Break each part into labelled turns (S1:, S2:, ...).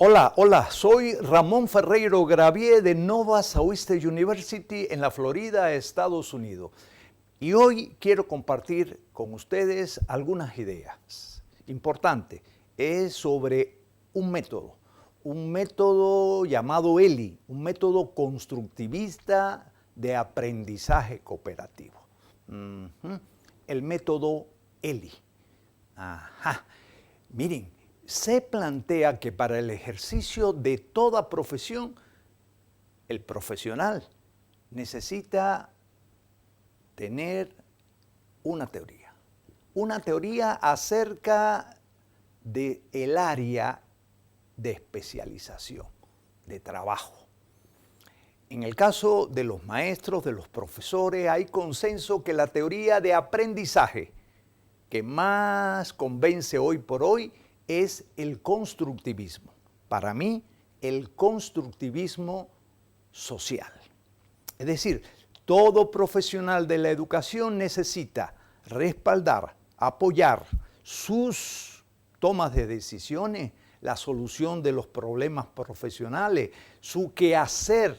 S1: Hola, soy Ramón Ferreiro Gravier de Nova Southeastern University en la Florida, Estados Unidos. Y hoy quiero compartir con ustedes algunas ideas. Importante, es sobre un método llamado ELI, un método constructivista de aprendizaje cooperativo. El método ELI. Miren, se plantea que para el ejercicio de toda profesión, el profesional necesita tener una teoría acerca del área de especialización, de trabajo. En el caso de los maestros, de los profesores, hay consenso que la teoría de aprendizaje que más convence hoy por hoy es el constructivismo. Para mí, el constructivismo social. Es decir, todo profesional de la educación necesita respaldar, apoyar sus tomas de decisiones, la solución de los problemas profesionales, su quehacer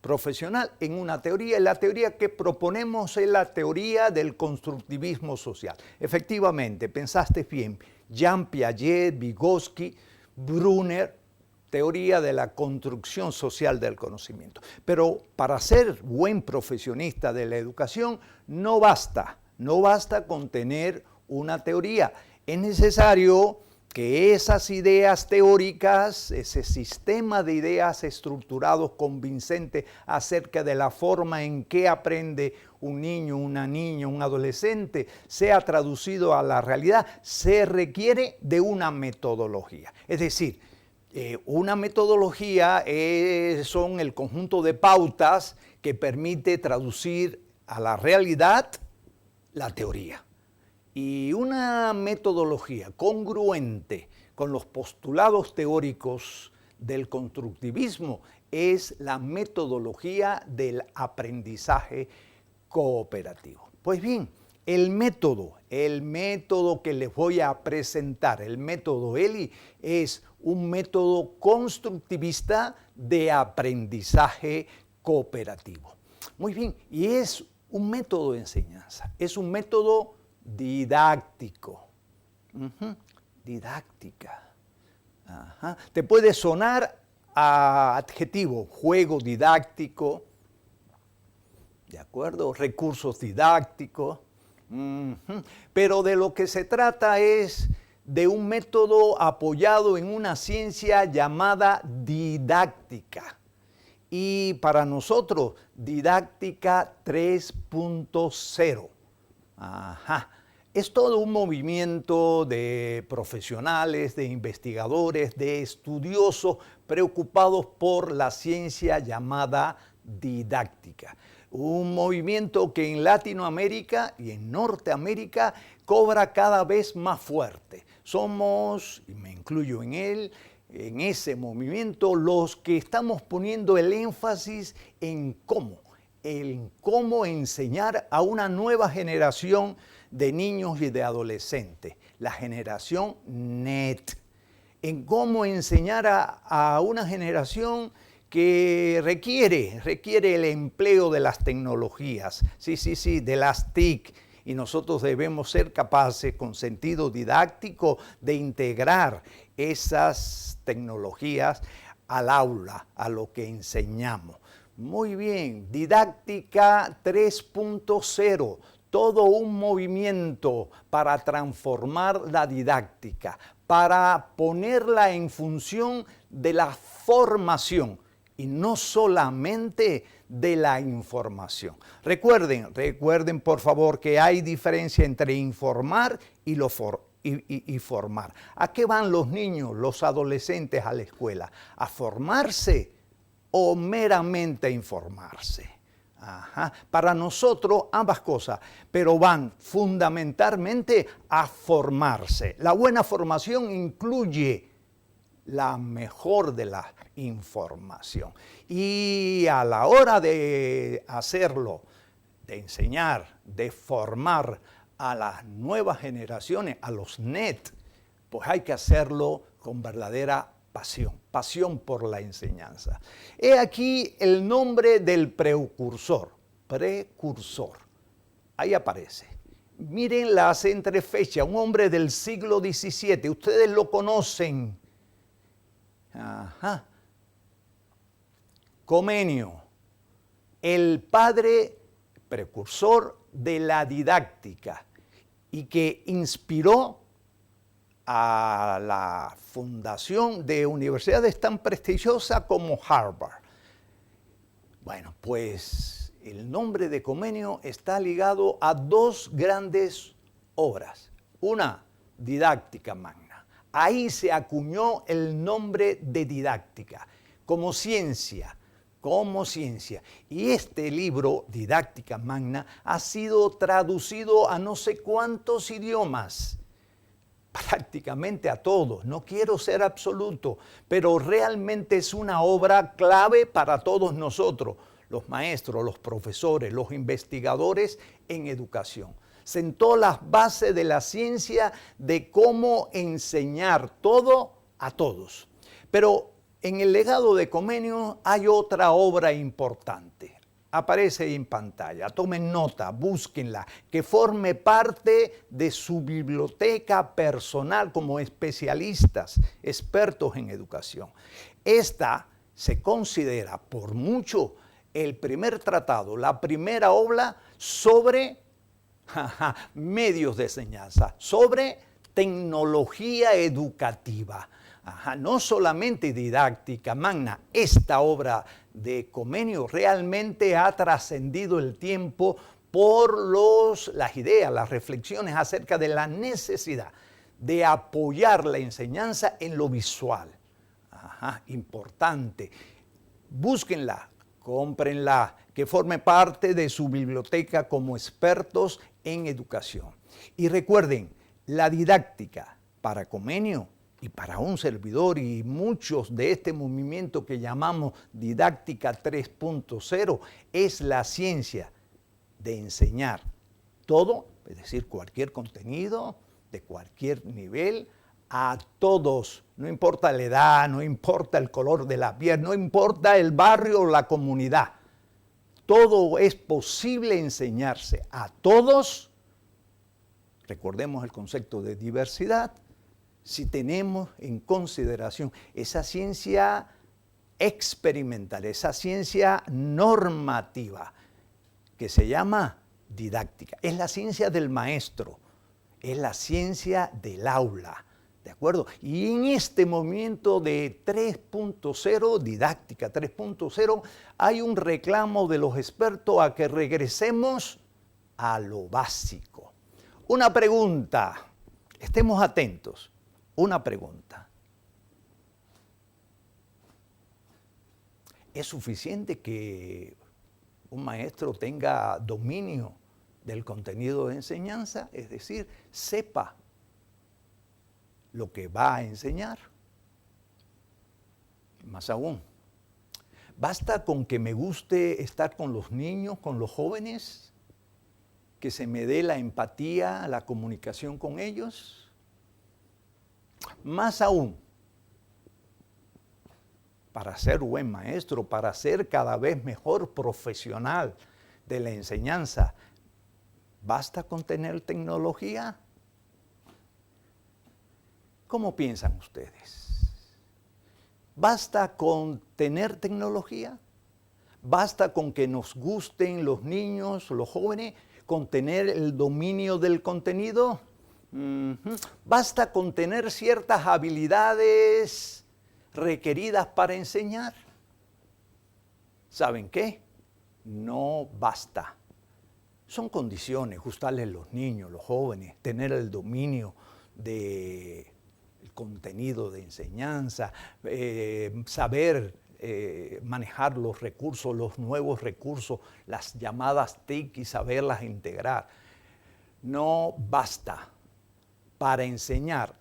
S1: profesional en una teoría. La teoría que proponemos es la teoría del constructivismo social. Efectivamente, pensaste bien, Jean Piaget, Vygotsky, Brunner, teoría de la construcción social del conocimiento. Pero para ser buen profesionista de la educación no basta con tener una teoría. Es necesario que esas ideas teóricas, ese sistema de ideas estructurados, convincentes acerca de la forma en que aprende un niño, una niña, un adolescente, sea traducido a la realidad, se requiere de una metodología. Es decir, una metodología son el conjunto de pautas que permite traducir a la realidad la teoría. Y una metodología congruente con los postulados teóricos del constructivismo es la metodología del aprendizaje cooperativo. Pues bien, el método que les voy a presentar, el método ELI, es un método constructivista de aprendizaje cooperativo. Muy bien, y es un método de enseñanza, es un método didáctico. Didáctica. Te puede sonar a adjetivo, juego didáctico, ¿de acuerdo? Recursos didácticos. Pero de lo que se trata es de un método apoyado en una ciencia llamada didáctica. Y para nosotros, didáctica 3.0. Es todo un movimiento de profesionales, de investigadores, de estudiosos preocupados por la ciencia llamada didáctica. Un movimiento que en Latinoamérica y en Norteamérica cobra cada vez más fuerte. Somos, y me incluyo en él, en ese movimiento, los que estamos poniendo el énfasis en cómo enseñar a una nueva generación de niños y de adolescentes, la generación NET, en cómo enseñar a una generación que requiere el empleo de las tecnologías, de las TIC, y nosotros debemos ser capaces, con sentido didáctico, de integrar esas tecnologías al aula, a lo que enseñamos. Muy bien, didáctica 3.0, todo un movimiento para transformar la didáctica, para ponerla en función de la formación y no solamente de la información. Recuerden por favor que hay diferencia entre informar y formar. ¿A qué van los niños, los adolescentes a la escuela? ¿A formarse o meramente a informarse? Para nosotros ambas cosas, pero van fundamentalmente a formarse. La buena formación incluye la mejor de la información. Y a la hora de hacerlo, de enseñar, de formar a las nuevas generaciones, a los NET, pues hay que hacerlo con verdadera pasión, pasión por la enseñanza. He aquí el nombre del precursor, precursor. Ahí aparece. Miren las entrefechas, un hombre del siglo XVII, ustedes lo conocen. Ajá. Comenio, el padre precursor de la didáctica y que inspiró a la fundación de universidades tan prestigiosas como Harvard. Bueno, pues el nombre de Comenio está ligado a dos grandes obras. Una, Didáctica Magna. Ahí se acuñó el nombre de didáctica como ciencia. Y este libro, Didáctica Magna, ha sido traducido a no sé cuántos idiomas, prácticamente a todos. No quiero ser absoluto, pero realmente es una obra clave para todos nosotros, los maestros, los profesores, los investigadores en educación. Sentó las bases de la ciencia de cómo enseñar todo a todos. Pero en el legado de Comenio hay otra obra importante. Aparece en pantalla, tomen nota, búsquenla, que forme parte de su biblioteca personal como especialistas, expertos en educación. Esta se considera por mucho el primer tratado, la primera obra sobre medios de enseñanza, sobre tecnología educativa. No solamente Didáctica Magna, esta obra de Comenio realmente ha trascendido el tiempo por las ideas, las reflexiones acerca de la necesidad de apoyar la enseñanza en lo visual. Importante. Búsquenla, cómprenla, que forme parte de su biblioteca como expertos en educación. Y recuerden, la didáctica para Comenio y para un servidor y muchos de este movimiento que llamamos Didáctica 3.0 es la ciencia de enseñar todo, es decir, cualquier contenido de cualquier nivel a todos, no importa la edad, no importa el color de la piel, no importa el barrio o la comunidad. Todo es posible enseñarse a todos. Recordemos el concepto de diversidad. Si tenemos en consideración esa ciencia experimental, esa ciencia normativa que se llama didáctica. Es la ciencia del maestro, es la ciencia del aula, ¿de acuerdo? Y en este movimiento de 3.0, didáctica 3.0, hay un reclamo de los expertos a que regresemos a lo básico. Una pregunta, estemos atentos. Una pregunta. ¿Es suficiente que un maestro tenga dominio del contenido de enseñanza? Es decir, sepa lo que va a enseñar. Más aún, ¿basta con que me guste estar con los niños, con los jóvenes? ¿Que se me dé la empatía, la comunicación con ellos? Más aún, para ser buen maestro, para ser cada vez mejor profesional de la enseñanza, ¿basta con tener tecnología? ¿Cómo piensan ustedes? ¿Basta con tener tecnología? ¿Basta con que nos gusten los niños, los jóvenes, con tener el dominio del contenido? ¿Basta con tener ciertas habilidades requeridas para enseñar? ¿Saben qué? No basta. Son condiciones, gustarles los niños, los jóvenes, tener el dominio del contenido de enseñanza, saber manejar los recursos, los nuevos recursos, las llamadas TIC y saberlas integrar. No basta para enseñar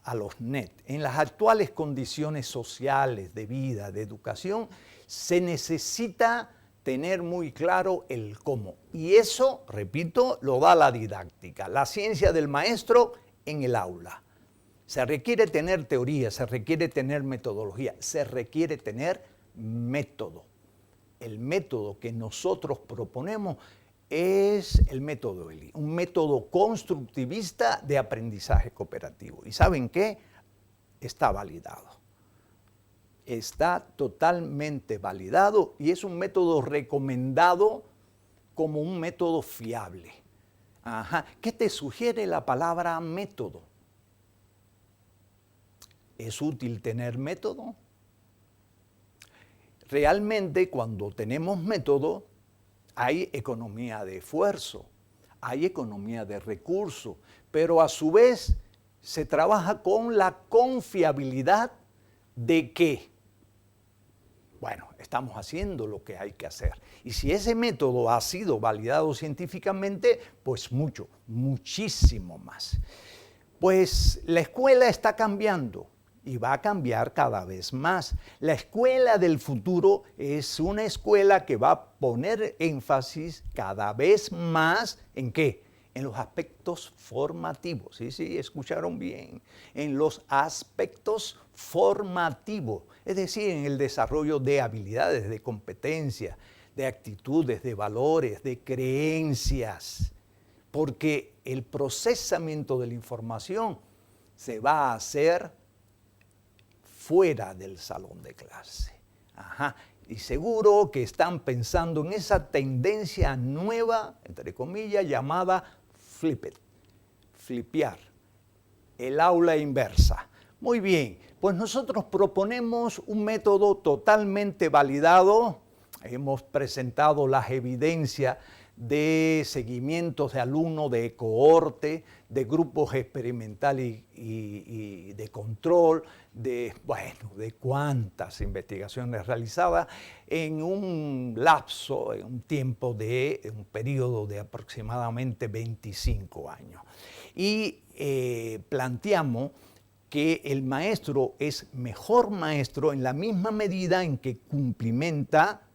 S1: a los NET. En las actuales condiciones sociales de vida, de educación, se necesita tener muy claro el cómo. Y eso, repito, lo da la didáctica, la ciencia del maestro en el aula. Se requiere tener teoría, se requiere tener metodología, se requiere tener método. El método que nosotros proponemos es el método ELI, un método constructivista de aprendizaje cooperativo. ¿Y saben qué? Está validado. Está totalmente validado y es un método recomendado como un método fiable. Ajá. ¿Qué te sugiere la palabra método? ¿Es útil tener método? Realmente cuando tenemos método hay economía de esfuerzo, hay economía de recursos, pero a su vez se trabaja con la confiabilidad de que, bueno, estamos haciendo lo que hay que hacer. Y si ese método ha sido validado científicamente, pues mucho, muchísimo más. Pues la escuela está cambiando y va a cambiar cada vez más. La escuela del futuro es una escuela que va a poner énfasis cada vez más ¿en qué? En los aspectos formativos. Sí, escucharon bien. En los aspectos formativos, es decir, en el desarrollo de habilidades, de competencias, de actitudes, de valores, de creencias. Porque el procesamiento de la información se va a hacer fuera del salón de clase. Ajá. Y seguro que están pensando en esa tendencia nueva, entre comillas, llamada flipped, flipear, el aula inversa. Muy bien, pues nosotros proponemos un método totalmente validado. Hemos presentado las evidencias de seguimientos de alumnos, de cohorte, de grupos experimentales y de control, de cuántas investigaciones realizadas en un lapso, en un tiempo de un periodo de aproximadamente 25 años. Y planteamos que el maestro es mejor maestro en la misma medida en que cumplimenta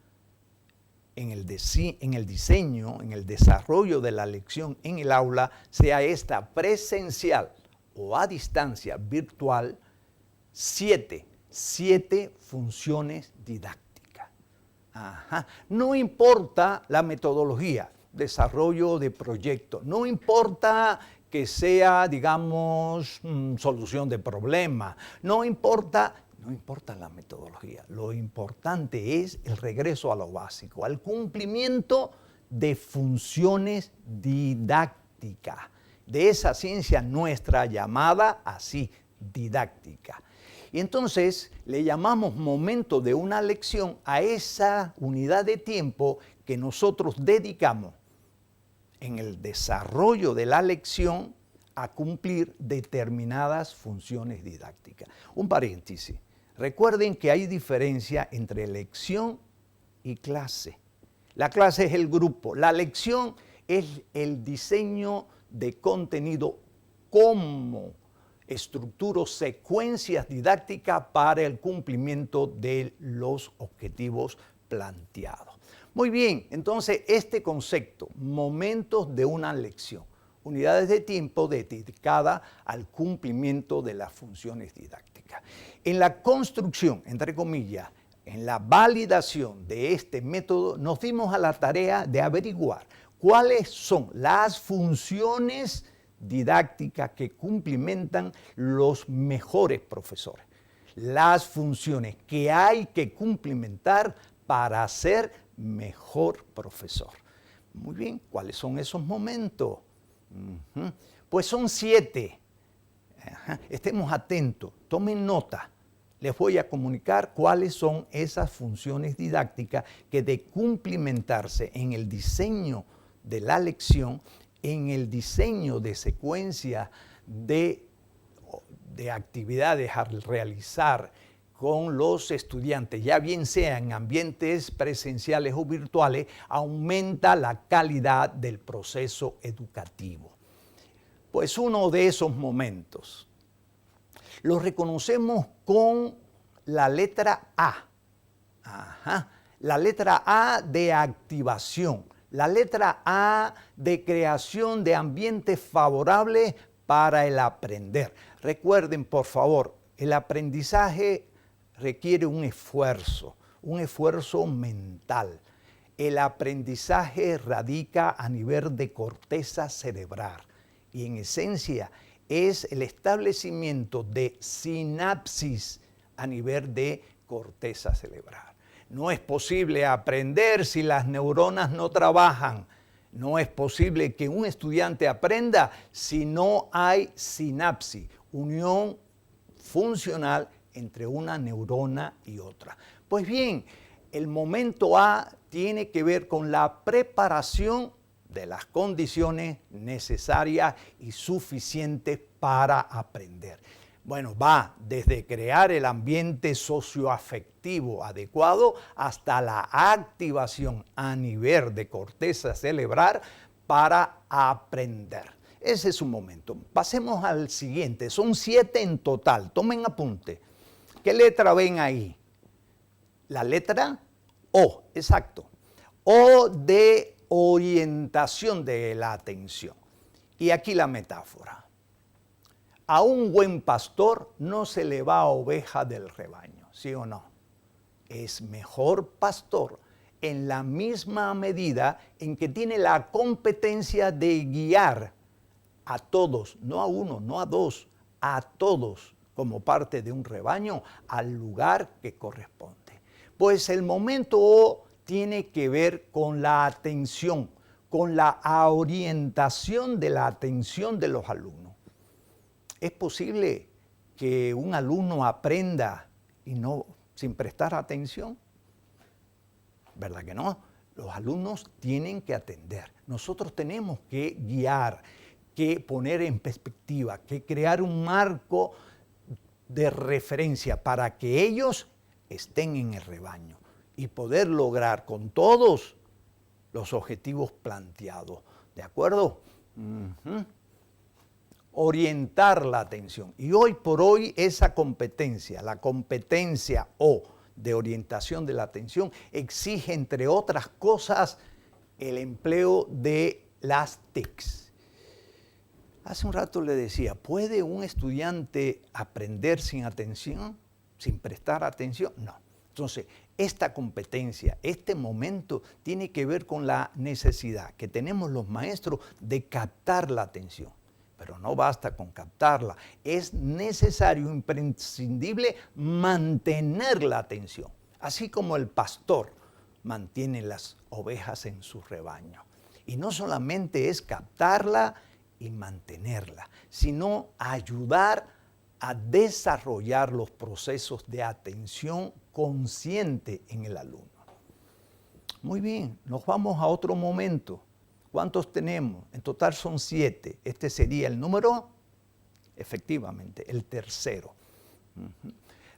S1: en el diseño, en el desarrollo de la lección en el aula, sea esta presencial o a distancia virtual, siete funciones didácticas. Ajá. No importa la metodología, desarrollo de proyectos, no importa que sea, digamos, solución de problemas, no importa la metodología, lo importante es el regreso a lo básico, al cumplimiento de funciones didácticas, de esa ciencia nuestra llamada así, didáctica. Y entonces le llamamos momento de una lección a esa unidad de tiempo que nosotros dedicamos en el desarrollo de la lección a cumplir determinadas funciones didácticas. Un paréntesis. Recuerden que hay diferencia entre lección y clase. La clase es el grupo, la lección es el diseño de contenido como estructuro secuencias didácticas para el cumplimiento de los objetivos planteados. Muy bien, entonces este concepto, momentos de una lección, unidades de tiempo dedicadas al cumplimiento de las funciones didácticas. En la construcción, entre comillas, en la validación de este método, nos dimos a la tarea de averiguar cuáles son las funciones didácticas que cumplimentan los mejores profesores, las funciones que hay que cumplimentar para ser mejor profesor. Muy bien, ¿cuáles son esos momentos? Pues son 7. Estemos atentos, tomen nota. Les voy a comunicar cuáles son esas funciones didácticas que de cumplimentarse en el diseño de la lección, en el diseño de secuencia de actividades a realizar con los estudiantes, ya bien sea en ambientes presenciales o virtuales, aumenta la calidad del proceso educativo. Pues uno de esos momentos lo reconocemos con la letra A. Ajá. La letra A de activación, la letra A de creación de ambientes favorables para el aprender. Recuerden, por favor, el aprendizaje requiere un esfuerzo mental. El aprendizaje radica a nivel de corteza cerebral y en esencia es el establecimiento de sinapsis a nivel de corteza cerebral. No es posible aprender si las neuronas no trabajan. No es posible que un estudiante aprenda si no hay sinapsis, unión funcional entre una neurona y otra. Pues bien, el momento A tiene que ver con la preparación de las condiciones necesarias y suficientes para aprender. Bueno, va desde crear el ambiente socioafectivo adecuado hasta la activación a nivel de corteza cerebral para aprender. Ese es un momento. Pasemos al siguiente. Son 7 en total. Tomen apunte. ¿Qué letra ven ahí? La letra O, exacto. O de orientación de la atención. Y aquí la metáfora. A un buen pastor no se le va oveja del rebaño, ¿sí o no? Es mejor pastor en la misma medida en que tiene la competencia de guiar a todos, no a uno, no a dos, a todos como parte de un rebaño al lugar que corresponde. Pues el momento O tiene que ver con la atención, con la orientación de la atención de los alumnos. ¿Es posible que un alumno aprenda y no sin prestar atención? ¿Verdad que no? Los alumnos tienen que atender. Nosotros tenemos que guiar, que poner en perspectiva, que crear un marco de referencia para que ellos estén en el rebaño y poder lograr con todos los objetivos planteados. ¿De acuerdo? Orientar la atención. Y hoy por hoy esa competencia, la competencia O de orientación de la atención, exige, entre otras cosas, el empleo de las TICs. Hace un rato le decía, ¿puede un estudiante aprender sin atención, sin prestar atención? No. Entonces, esta competencia, este momento, tiene que ver con la necesidad que tenemos los maestros de captar la atención. Pero no basta con captarla, es necesario, imprescindible, mantener la atención, así como el pastor mantiene las ovejas en su rebaño. Y no solamente es captarla y mantenerla, sino ayudar a desarrollar los procesos de atención consciente en el alumno. Muy bien, nos vamos a otro momento. ¿Cuántos tenemos? En total son 7. Este sería el número, efectivamente, el tercero.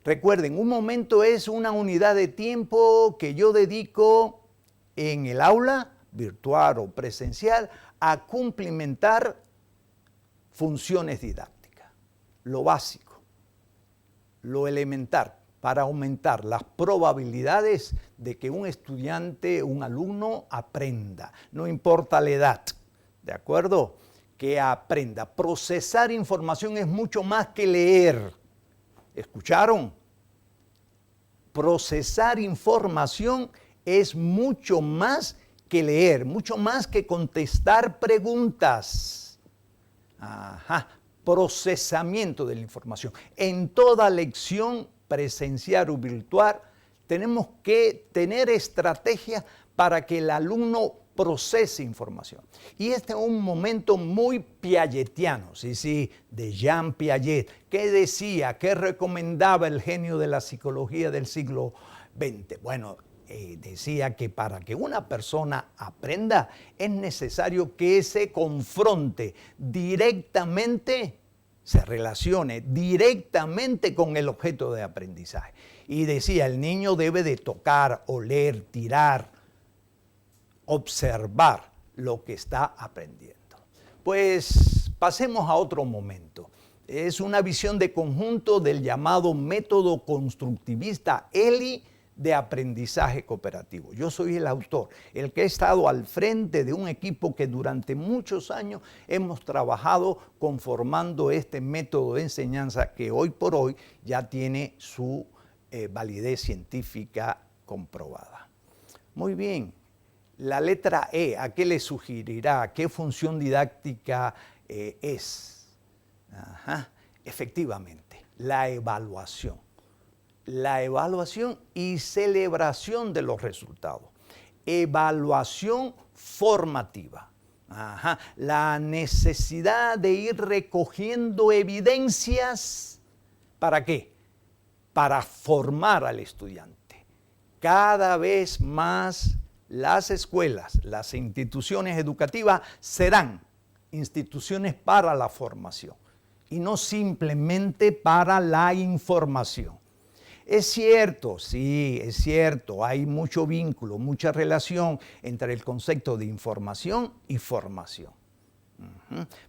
S1: Recuerden, un momento es una unidad de tiempo que yo dedico en el aula, virtual o presencial, a cumplimentar funciones didácticas. Lo básico, lo elemental, para aumentar las probabilidades de que un estudiante, un alumno aprenda, no importa la edad, ¿de acuerdo? Que aprenda. Procesar información es mucho más que leer. ¿Escucharon? Procesar información es mucho más que leer, mucho más que contestar preguntas. Procesamiento de la información. En toda lección presencial o virtual, tenemos que tener estrategias para que el alumno procese información. Y este es un momento muy piagetiano, de Jean Piaget, que decía, que recomendaba el genio de la psicología del siglo XX. Bueno, decía que para que una persona aprenda es necesario que se confronte directamente, se relacione directamente con el objeto de aprendizaje. Y decía, el niño debe de tocar, oler, tirar, observar lo que está aprendiendo. Pues pasemos a otro momento. Es una visión de conjunto del llamado método constructivista ELI de aprendizaje cooperativo. Yo soy el autor, el que he estado al frente de un equipo que durante muchos años hemos trabajado conformando este método de enseñanza que hoy por hoy ya tiene su validez científica comprobada. Muy bien, la letra E, ¿a qué le sugerirá? ¿Qué función didáctica es? Efectivamente, la evaluación. La evaluación y celebración de los resultados. Evaluación formativa. La necesidad de ir recogiendo evidencias. ¿Para qué? Para formar al estudiante. Cada vez más las escuelas, las instituciones educativas serán instituciones para la formación y no simplemente para la información. Es cierto, sí, es cierto, hay mucho vínculo, mucha relación entre el concepto de información y formación.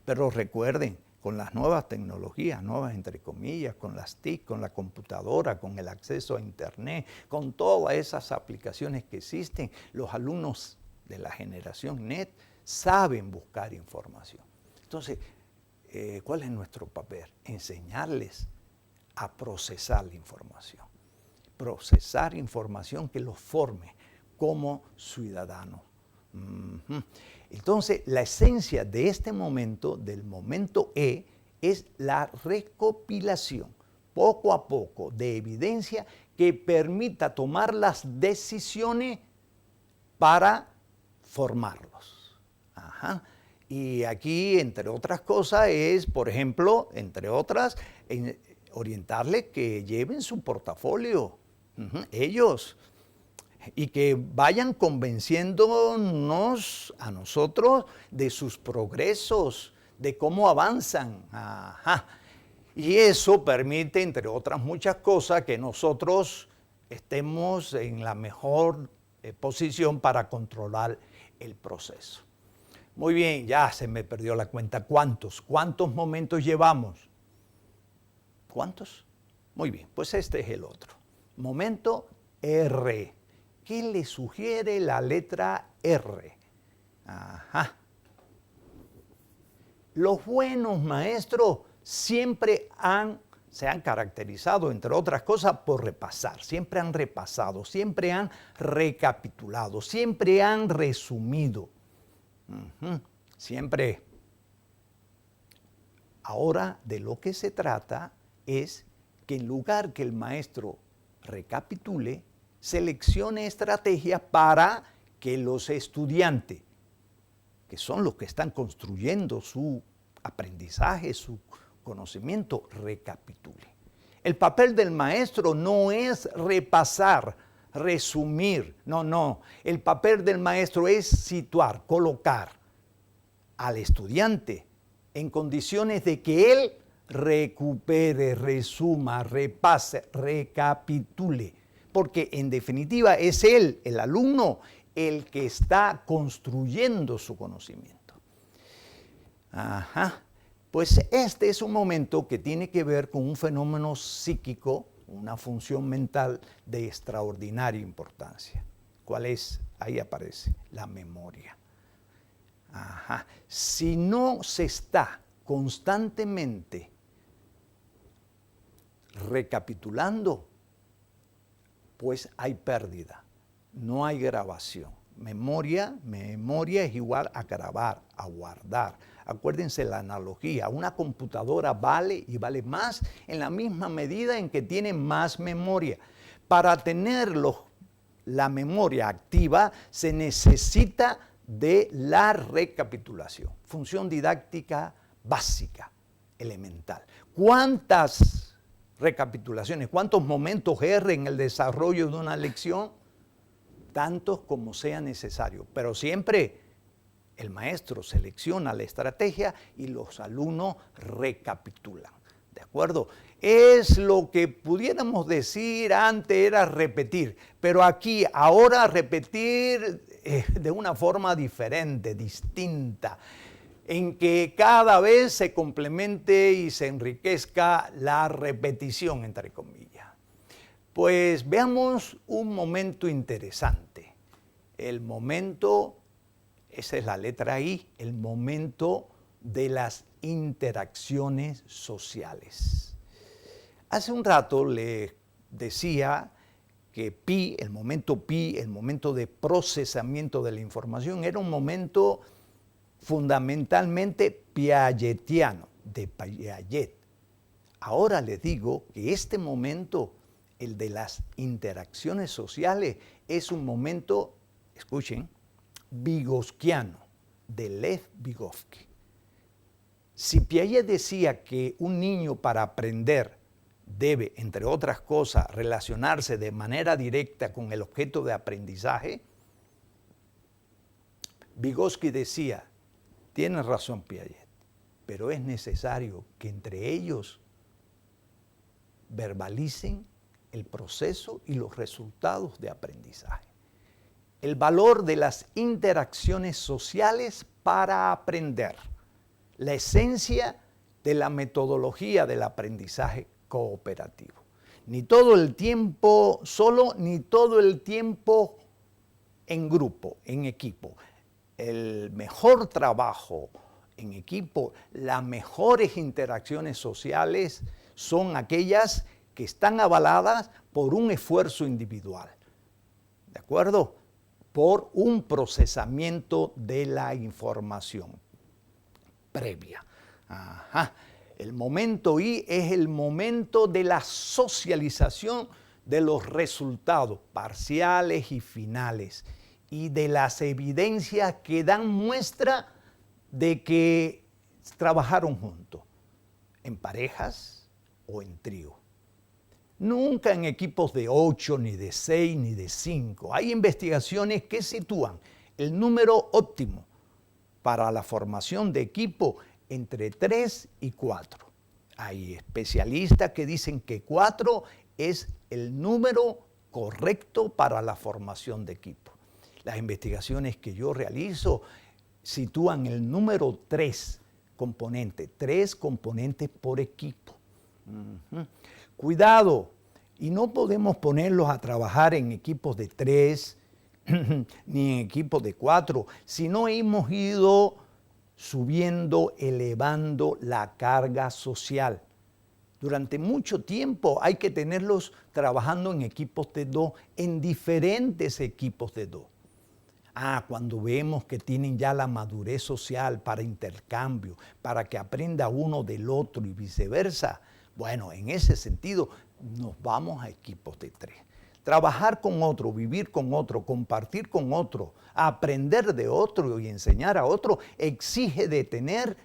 S1: Pero recuerden, con las nuevas tecnologías, nuevas entre comillas, con las TIC, con la computadora, con el acceso a Internet, con todas esas aplicaciones que existen, los alumnos de la generación NET saben buscar información. Entonces, ¿cuál es nuestro papel? Enseñarles a procesar la información. Procesar información que los forme como ciudadanos. Entonces, la esencia de este momento, del momento E, es la recopilación, poco a poco, de evidencia que permita tomar las decisiones para formarlos. Y aquí, entre otras cosas, es, por ejemplo, entre otras, orientarles que lleven su portafolio, ellos, y que vayan convenciéndonos a nosotros de sus progresos, de cómo avanzan. Y eso permite, entre otras muchas cosas, que nosotros estemos en la mejor posición para controlar el proceso. Muy bien, ya se me perdió la cuenta. ¿Cuántos momentos llevamos? ¿Cuántos? Muy bien, pues este es el otro. Momento R. ¿Qué le sugiere la letra R? Los buenos maestros siempre se han caracterizado, entre otras cosas, por repasar. Siempre han repasado, siempre han recapitulado, siempre han resumido. Siempre. Ahora, de lo que se trata es que en lugar que el maestro recapitule, seleccione estrategias para que los estudiantes, que son los que están construyendo su aprendizaje, su conocimiento, recapitule. El papel del maestro no es repasar, resumir, no. El papel del maestro es situar, colocar al estudiante en condiciones de que él recupere, resuma, repase, recapitule. Porque en definitiva es él, el alumno, el que está construyendo su conocimiento. Pues este es un momento que tiene que ver con un fenómeno psíquico, una función mental de extraordinaria importancia. ¿Cuál es? Ahí aparece, la memoria. Si no se está constantemente recapitulando, pues hay pérdida, no hay grabación. Memoria es igual a grabar, a guardar. Acuérdense la analogía, una computadora vale y vale más en la misma medida en que tiene más memoria. Para tener la memoria activa se necesita de la recapitulación, función didáctica básica, elemental. ¿Cuántas recapitulaciones, cuántos momentos R en el desarrollo de una lección? Tantos como sea necesario, pero siempre el maestro selecciona la estrategia y los alumnos recapitulan. ¿De acuerdo? Es lo que pudiéramos decir antes era repetir, pero aquí ahora repetir de una forma diferente, distinta, en que cada vez se complemente y se enriquezca la repetición, entre comillas. Pues veamos un momento interesante. El momento, esa es la letra I, el momento de las interacciones sociales. Hace un rato les decía que pi, el momento de procesamiento de la información, era un momento fundamentalmente piagetiano, de Piaget. Ahora les digo que este momento, el de las interacciones sociales, es un momento, escuchen, vygotsquiano, de Lev Vygotsky. Si Piaget decía que un niño para aprender debe, entre otras cosas, relacionarse de manera directa con el objeto de aprendizaje, Vygotsky decía, tiene razón Piaget, pero es necesario que entre ellos verbalicen el proceso y los resultados de aprendizaje. El valor de las interacciones sociales para aprender, la esencia de la metodología del aprendizaje cooperativo. Ni todo el tiempo solo, ni todo el tiempo en grupo, en equipo. El mejor trabajo en equipo, las mejores interacciones sociales son aquellas que están avaladas por un esfuerzo individual, ¿de acuerdo? Por un procesamiento de la información previa. Ajá. El momento I es el momento de la socialización de los resultados parciales y finales y de las evidencias que dan muestra de que trabajaron juntos, en parejas o en trío. Nunca en equipos de 8, ni de 6, ni de 5. Hay investigaciones que sitúan el número óptimo para la formación de equipo entre 3 y 4. Hay especialistas que dicen que 4 es el número correcto para la formación de equipo. Las investigaciones que yo realizo sitúan el número 3 componentes por equipo. Cuidado, y no podemos ponerlos a trabajar en equipos de 3 ni en equipos de 4, si no hemos ido subiendo, elevando la carga social. Durante mucho tiempo hay que tenerlos trabajando en equipos de 2, en diferentes equipos de 2. Cuando vemos que tienen ya la madurez social para intercambio, para que aprenda uno del otro y viceversa, bueno, en ese sentido nos vamos a equipos de 3. Trabajar con otro, vivir con otro, compartir con otro, aprender de otro y enseñar a otro exige de tener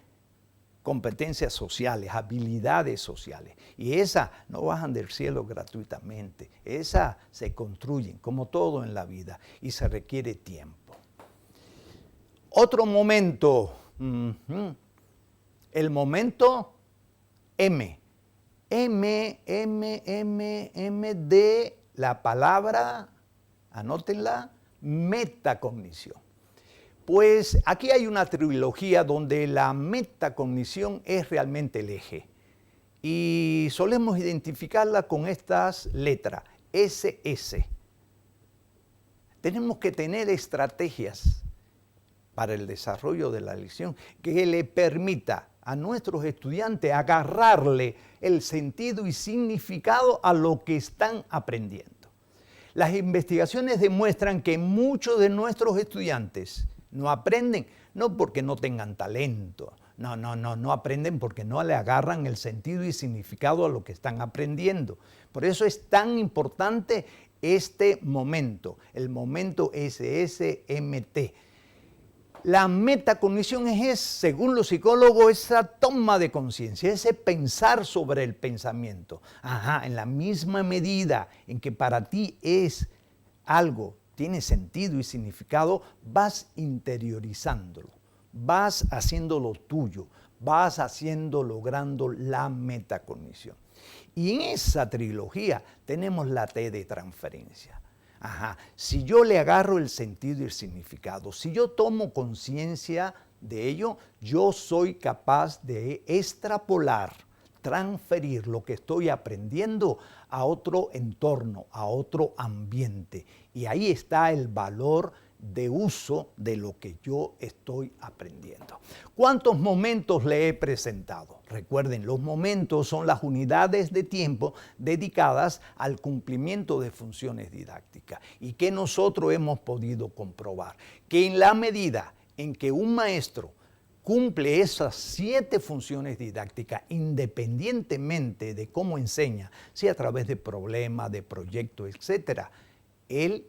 S1: competencias sociales, habilidades sociales. Y esas no bajan del cielo gratuitamente. Esas se construyen, como todo en la vida, y se requiere tiempo. Otro momento, el momento M. M de la palabra, anótenla, metacognición. Pues aquí hay una trilogía donde la metacognición es realmente el eje. Y solemos identificarla con estas letras, SS. Tenemos que tener estrategias para el desarrollo de la lección que le permita a nuestros estudiantes agarrarle el sentido y significado a lo que están aprendiendo. Las investigaciones demuestran que muchos de nuestros estudiantes no aprenden, no porque no tengan talento, no aprenden porque no le agarran el sentido y significado a lo que están aprendiendo. Por eso es tan importante este momento, el momento SSMT. La metacognición es, según los psicólogos, esa toma de conciencia, ese pensar sobre el pensamiento. En la misma medida en que para ti es algo, tiene sentido y significado, vas interiorizándolo, vas haciéndolo tuyo, vas logrando la metacognición. Y en esa trilogía tenemos la T de transferencia. Si yo le agarro el sentido y el significado, si yo tomo conciencia de ello, yo soy capaz de extrapolar transferir lo que estoy aprendiendo a otro entorno, a otro ambiente. Y ahí está el valor de uso de lo que yo estoy aprendiendo. ¿Cuántos momentos le he presentado? Recuerden, los momentos son las unidades de tiempo dedicadas al cumplimiento de funciones didácticas. ¿Y que nosotros hemos podido comprobar? Que en la medida en que un maestro cumple esas 7 funciones didácticas, independientemente de cómo enseña, si a través de problemas, de proyectos, etc., él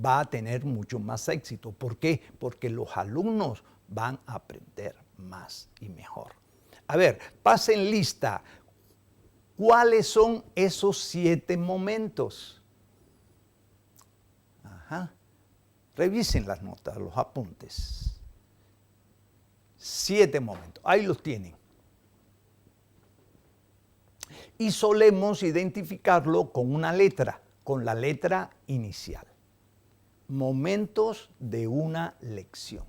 S1: va a tener mucho más éxito. ¿Por qué? Porque los alumnos van a aprender más y mejor. A ver, pasen lista. ¿Cuáles son esos 7 momentos? Ajá. Revisen las notas, los apuntes. 7 momentos. Ahí los tienen. Y solemos identificarlo con una letra, con la letra inicial. Momentos de una lección.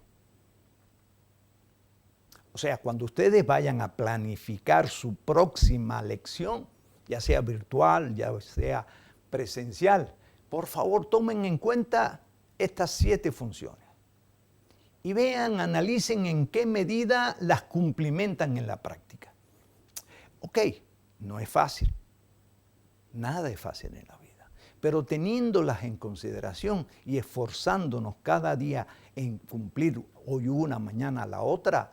S1: O sea, cuando ustedes vayan a planificar su próxima lección, ya sea virtual, ya sea presencial, por favor tomen en cuenta estas 7 funciones. Y vean, analicen en qué medida las cumplimentan en la práctica. Ok, no es fácil. Nada es fácil en la vida. Pero teniéndolas en consideración y esforzándonos cada día en cumplir hoy una, mañana la otra,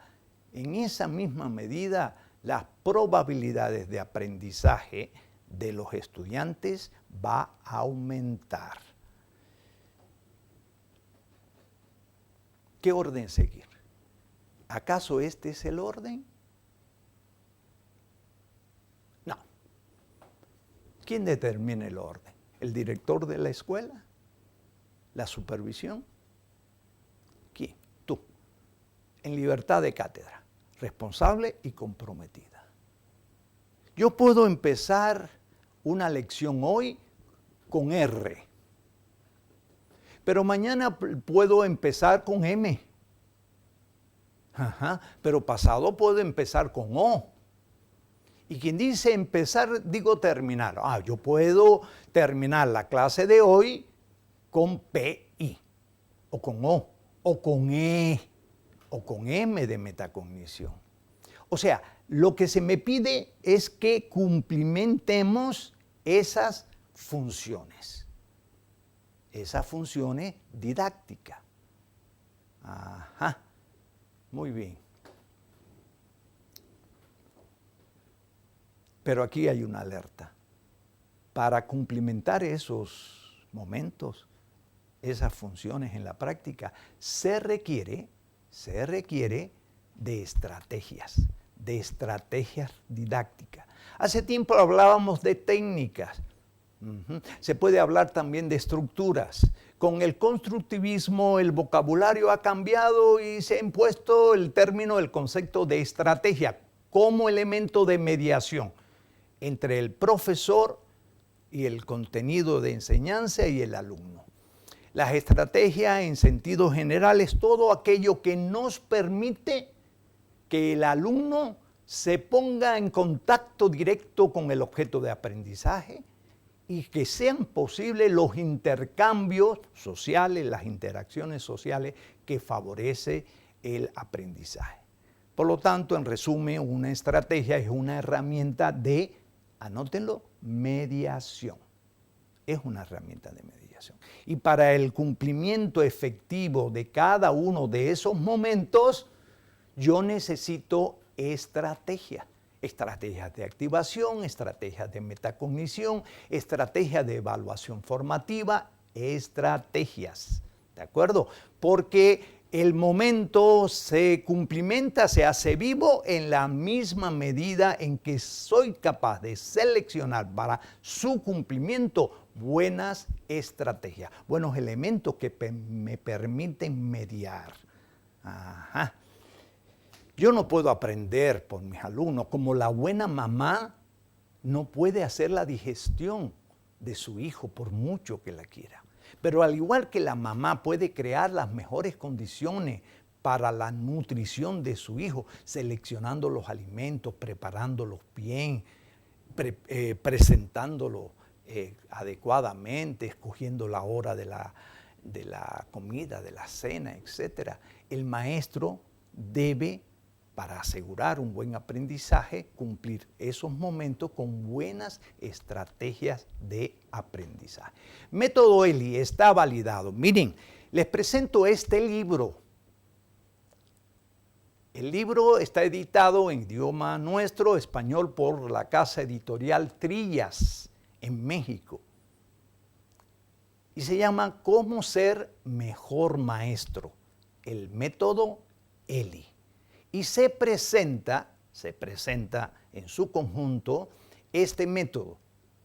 S1: en esa misma medida las probabilidades de aprendizaje de los estudiantes va a aumentar. ¿Qué orden seguir? ¿Acaso este es el orden? No. ¿Quién determina el orden? ¿El director de la escuela? ¿La supervisión? ¿Quién? Tú. En libertad de cátedra, responsable y comprometida. Yo puedo empezar una lección hoy con R, pero mañana puedo empezar con M. Ajá, pero pasado puedo empezar con O. Y quien dice empezar, digo terminar. Yo puedo terminar la clase de hoy con PI, o con O, o con E, o con M de metacognición. O sea, lo que se me pide es que cumplimentemos esas funciones didácticas. Ajá, muy bien. Pero aquí hay una alerta. Para cumplimentar esos momentos, esas funciones en la práctica, se requiere de estrategias didácticas. Hace tiempo hablábamos de técnicas. Se puede hablar también de estructuras. Con el constructivismo el vocabulario ha cambiado y se ha impuesto el concepto de estrategia como elemento de mediación entre el profesor y el contenido de enseñanza y el alumno. Las estrategias en sentido general es todo aquello que nos permite que el alumno se ponga en contacto directo con el objeto de aprendizaje y que sean posibles los intercambios sociales, las interacciones sociales que favorece el aprendizaje. Por lo tanto, en resumen, una estrategia es una herramienta de, anótenlo, mediación. Es una herramienta de mediación. Y para el cumplimiento efectivo de cada uno de esos momentos, yo necesito estrategias. Estrategias de activación, estrategias de metacognición, estrategias de evaluación formativa, estrategias. ¿De acuerdo? Porque el momento se cumplimenta, se hace vivo en la misma medida en que soy capaz de seleccionar para su cumplimiento buenas estrategias, buenos elementos que me permiten mediar. Ajá. Yo no puedo aprender por mis alumnos, como la buena mamá no puede hacer la digestión de su hijo por mucho que la quiera. Pero al igual que la mamá puede crear las mejores condiciones para la nutrición de su hijo, seleccionando los alimentos, preparándolos bien, presentándolos adecuadamente, escogiendo la hora de la comida, de la cena, etc. El maestro debe, para asegurar un buen aprendizaje, cumplir esos momentos con buenas estrategias de aprendizaje. Método ELI está validado. Miren, les presento este libro. El libro está editado en idioma nuestro, español, por la casa editorial Trillas, en México. Y se llama ¿Cómo ser mejor maestro? El método ELI. Y se presenta en su conjunto este método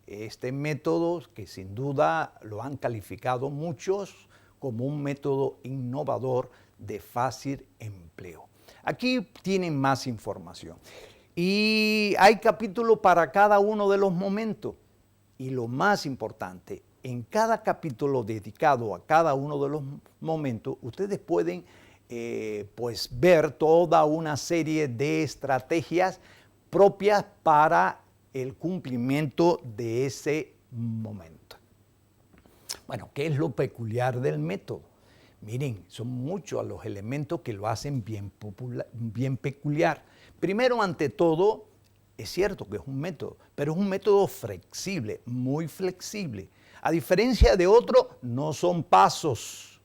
S1: que sin duda lo han calificado muchos como un método innovador de fácil empleo. Aquí tienen más información. Y hay capítulo para cada uno de los momentos. Y lo más importante, en cada capítulo dedicado a cada uno de los momentos, ustedes pueden pues ver toda una serie de estrategias propias para el cumplimiento de ese momento. Bueno, ¿qué es lo peculiar del método? Miren, son muchos los elementos que lo hacen bien peculiar. Primero, ante todo, es cierto que es un método, pero es un método flexible, muy flexible. A diferencia de otros, no son pasos.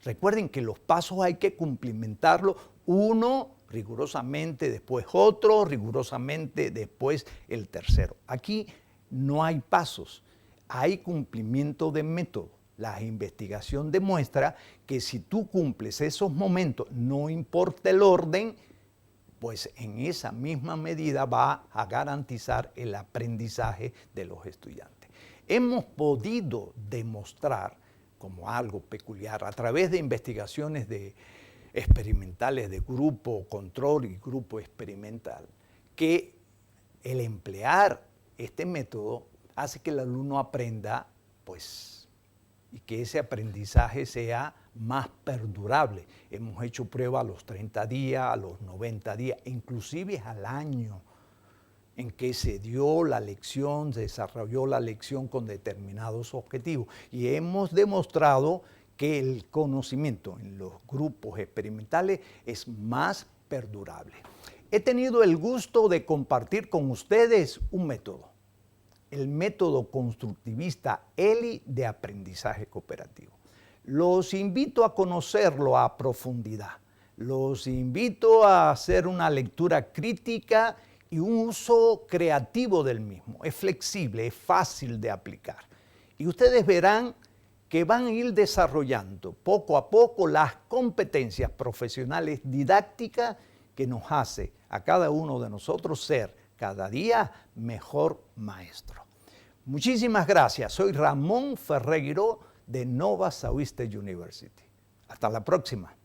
S1: Recuerden que los pasos hay que cumplimentarlos, uno rigurosamente, después otro, rigurosamente, después el tercero. Aquí no hay pasos, hay cumplimiento de método. La investigación demuestra que si tú cumples esos momentos, no importa el orden, pues en esa misma medida va a garantizar el aprendizaje de los estudiantes. Hemos podido demostrar como algo peculiar a través de investigaciones experimentales de grupo control y grupo experimental, que el emplear este método hace que el alumno aprenda, pues, y que ese aprendizaje sea más perdurable. Hemos hecho pruebas a los 30 días, a los 90 días, inclusive al año en que se dio la lección, se desarrolló la lección con determinados objetivos. Y hemos demostrado que el conocimiento en los grupos experimentales es más perdurable. He tenido el gusto de compartir con ustedes un método, el método constructivista ELI de aprendizaje cooperativo. Los invito a conocerlo a profundidad. Los invito a hacer una lectura crítica y un uso creativo del mismo. Es flexible, es fácil de aplicar. Y ustedes verán que van a ir desarrollando poco a poco las competencias profesionales didácticas que nos hace a cada uno de nosotros ser cada día mejor maestro. Muchísimas gracias. Soy Ramón Ferreiro de Nova Southeastern University. Hasta la próxima.